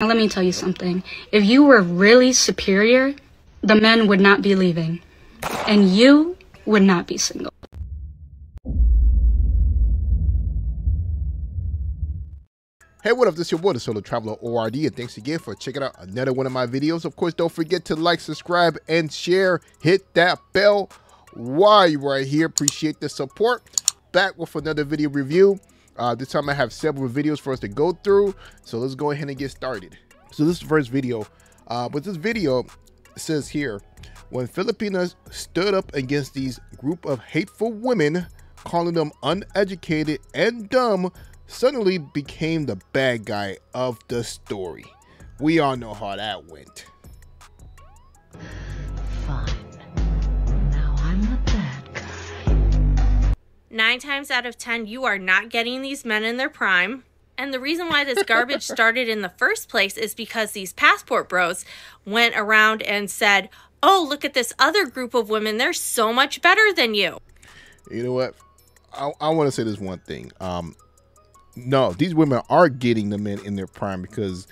Now let me tell you something. If you were really superior, the men would not be leaving, and you would not be single. Hey, what up? This is your boy, the Solo Traveler ORD, and thanks again for checking out another one of my videos. Of course, don't forget to like, subscribe, and share. Hit that bell while you're right here. Appreciate the support. Back with another video review. This time I have several videos for us to go through, so let's go ahead and get started. So this is the first video. With this video, it says here, when Filipinas stood up against these group of hateful women, calling them uneducated and dumb, suddenly became the bad guy of the story. We all know how that went. Fine. Now I'm the bad guy. 9 times out of 10, you are not getting these men in their prime. And the reason why this garbage started in the first place is because these passport bros went around and said, oh, look at this other group of women. They're so much better than you. You know what? I want to say this one thing. No, these women are getting the men in their prime, because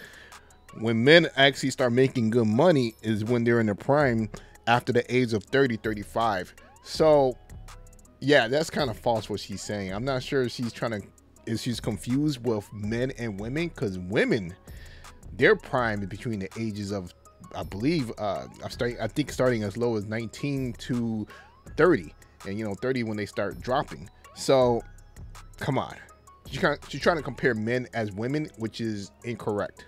when men actually start making good money is when they're in their prime after the age of 30, 35. So, yeah, that's kind of false what she's saying. I'm not sure if she's confused with men and women, because women, their prime is between the ages of, I believe, I think starting as low as 19 to 30, and 30 when they start dropping. So, come on. She's trying to compare men as women, which is incorrect.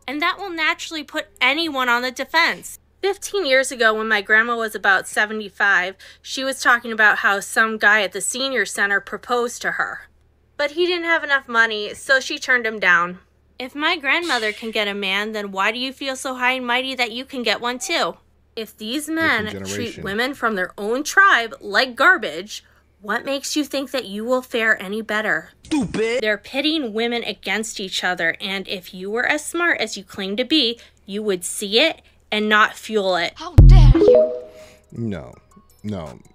And that will naturally put anyone on the defense. 15 years ago, when my grandma was about 75, she was talking about how some guy at the senior center proposed to her. But he didn't have enough money, so she turned him down. If my grandmother can get a man, then why do you feel so high and mighty that you can get one too? If these men treat women from their own tribe like garbage, what makes you think that you will fare any better? Stupid! They're pitting women against each other, and if you were as smart as you claim to be, you would see it and not fuel it. How dare you? No.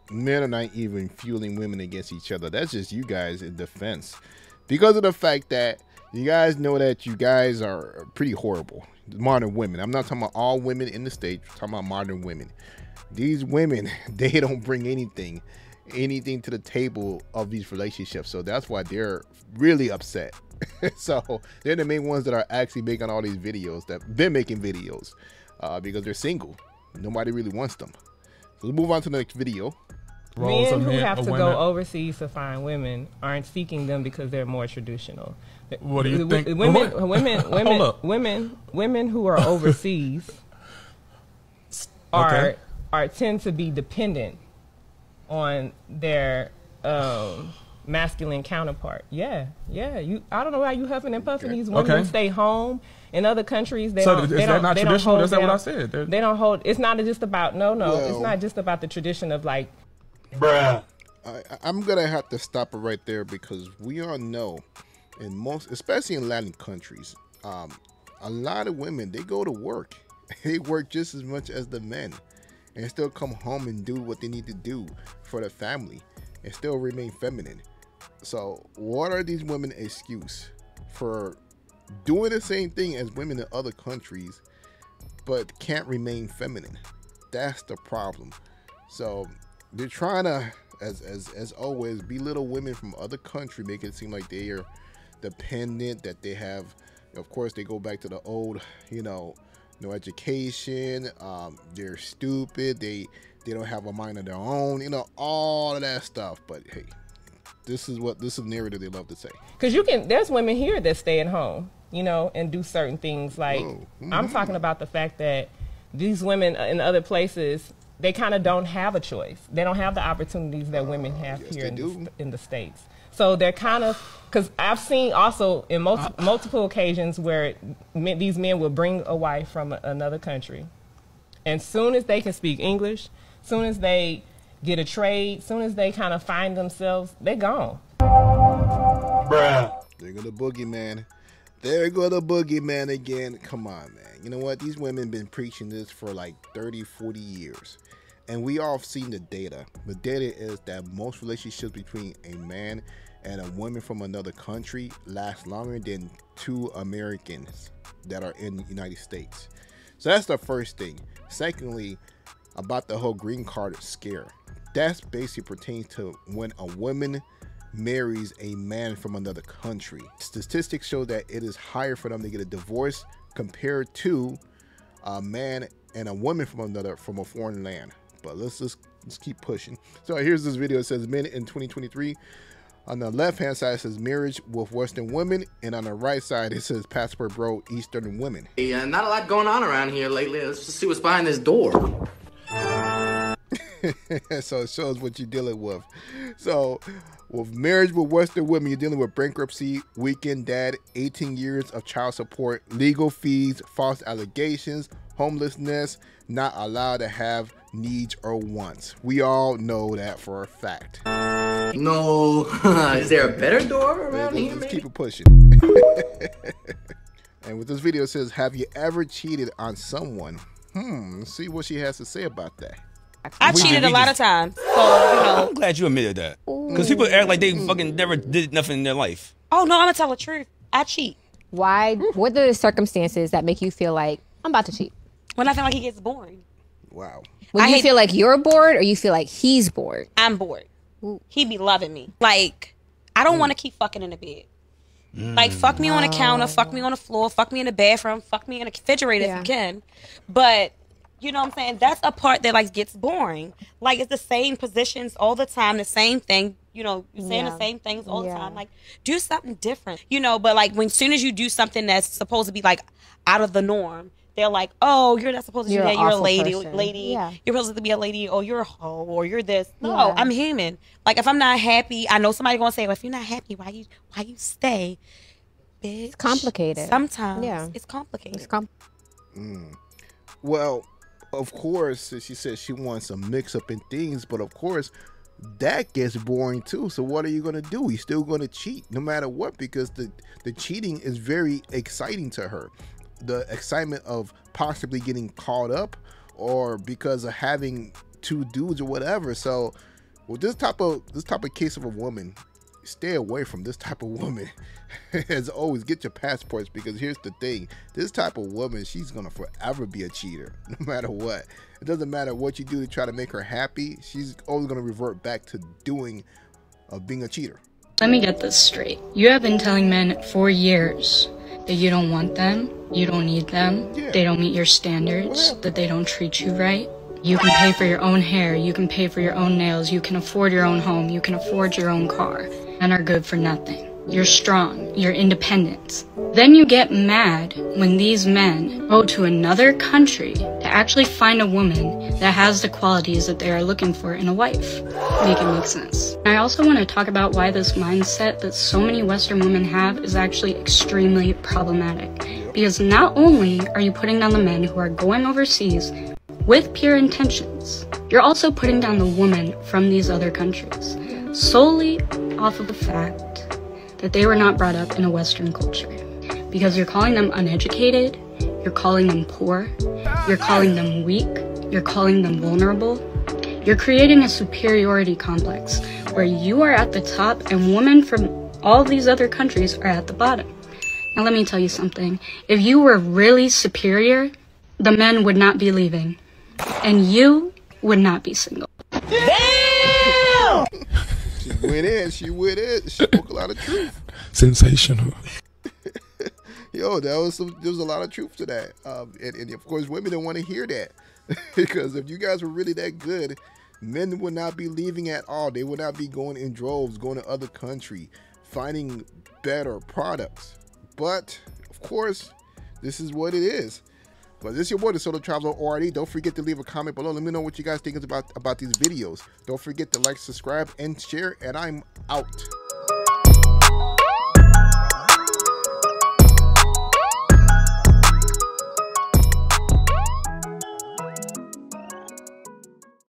Men are not even fueling women against each other. That's just you guys in defense. Because of the fact that you guys know that you guys are pretty horrible. Modern women. I'm not talking about all women in the States. I'm talking about modern women. These women, they don't bring anything to the table of these relationships, so that's why they're really upset. So they're the main ones that are actually making all these videos, that been making videos, because they're single. Nobody really wants them. So let's move on to the next video. Men who have to go overseas to find women aren't seeking them because they're more traditional. What do you think? Women who are overseas tend to be dependent on their masculine counterpart. I don't know how you huffing and puffing. These women stay home. In other countries, they don't. Is that not traditional? That's what I said. They don't hold. It's not just about it's not just about the tradition of like. Bruh. I'm gonna have to stop it right there, because we all know, in most, especially in Latin countries, a lot of women, they go to work. They work just as much as the men, and still come home and do what they need to do for the family, and still remain feminine. So what are these women excuse for doing the same thing as women in other countries, but can't remain feminine? That's the problem. So they're trying to, as always, belittle women from other countries, make it seem like they are dependent, that they have, of course, they go back to the old, no education, they're stupid, they don't have a mind of their own, all of that stuff. But hey, this is narrative they love to say. Because there's women here that stay at home, and do certain things. Like, I'm talking about the fact that these women in other places, they kind of don't have a choice. They don't have the opportunities that women have here in the States. So they're kind of, because I've seen also in multiple occasions where these men will bring a wife from another country, and soon as they can speak English, soon as they get a trade, soon as they kind of find themselves, they're gone. Bruh. There go the boogeyman. There go the boogeyman again. Come on, man. You know what? These women been preaching this for like 30, 40 years. And we all have seen the data. The data is that most relationships between a man and a woman from another country lasts longer than 2 Americans that are in the United States. So that's the first thing. Secondly, about the whole green card scare. That's basically pertains to when a woman marries a man from another country. Statistics show that it is higher for them to get a divorce compared to a man and a woman from a foreign land. But let's keep pushing. So here's this video. It says men in 2023. On the left hand side it says marriage with Western women, and on the right side it says passport bro Eastern women. Yeah, not a lot going on around here lately. Let's just see what's behind this door. So it shows what you're dealing with. So with marriage with Western women, you're dealing with bankruptcy, weekend dad, 18 years of child support, legal fees, false allegations, homelessness, not allowed to have needs or wants. We all know that for a fact. No, is there a better door around here? Let's keep it pushing. And with this video it says, have you ever cheated on someone? Let's see what she has to say about that. I cheated a lot of times, so you know. I'm glad you admitted that, because people act like they fucking never did nothing in their life. Oh no, I'm gonna tell the truth. I cheat. Why? What are the circumstances that make you feel like I'm about to cheat? When I feel like he gets boring. Wow. When you feel like you're bored, or you feel like he's bored? I'm bored. He be loving me. Like, I don't want to keep fucking in the bed. Like, fuck me on the counter, fuck me on the floor, fuck me in the bathroom, fuck me in the refrigerator if you can. But you know what I'm saying? That's a part that like gets boring. Like, it's the same positions all the time, the same thing. You know, you're saying the same things all the time. Like, do something different. You know, but like, when soon as you do something that's supposed to be like out of the norm, they're like, oh, you're not supposed to do that. You're a lady. Yeah. You're supposed to be a lady. Oh, you're a hoe. Or you're this. No, I'm human. Like, if I'm not happy, I know somebody gonna say, well, if you're not happy, why you stay? Bitch. It's complicated. Sometimes it's complicated. Well, of course, she said she wants a mix up in things, but of course that gets boring too. So what are you going to do? You're still going to cheat no matter what, because the cheating is very exciting to her. The excitement of possibly getting caught up, or because of having 2 dudes or whatever. So with this type of case of a woman, stay away from this type of woman. As always, get your passports, because here's the thing, this type of woman, she's gonna forever be a cheater no matter what. It doesn't matter what you do to try to make her happy, she's always gonna revert back to being a cheater. Let me get this straight. You have been telling men for years that you don't want them, you don't need them, they don't meet your standards, that they don't treat you right. You can pay for your own hair, you can pay for your own nails, you can afford your own home, you can afford your own car, and are good for nothing. You're strong, you're independent. Then you get mad when these men go to another country to actually find a woman that has the qualities that they are looking for in a wife. Make it make sense. I also want to talk about why this mindset that so many Western women have is actually extremely problematic. Because not only are you putting down the men who are going overseas with pure intentions, you're also putting down the woman from these other countries solely off of the fact that they were not brought up in a Western culture. Because you're calling them uneducated, you're calling them poor, you're calling them weak, you're calling them vulnerable. You're creating a superiority complex where you are at the top and women from all these other countries are at the bottom. Now let me tell you something. If you were really superior, the men would not be leaving. And you would not be single. Damn! She went in. She spoke a lot of truth. Sensational. Yo, there was a lot of truth to that. And of course, women don't want to hear that. Because if you guys were really that good, men would not be leaving at all. They would not be going in droves, going to other country, finding better products. But, of course, this is what it is. But this is your boy, the Solo Traveler ORD. Don't forget to leave a comment below. Let me know what you guys think about these videos. Don't forget to like, subscribe, and share. And I'm out.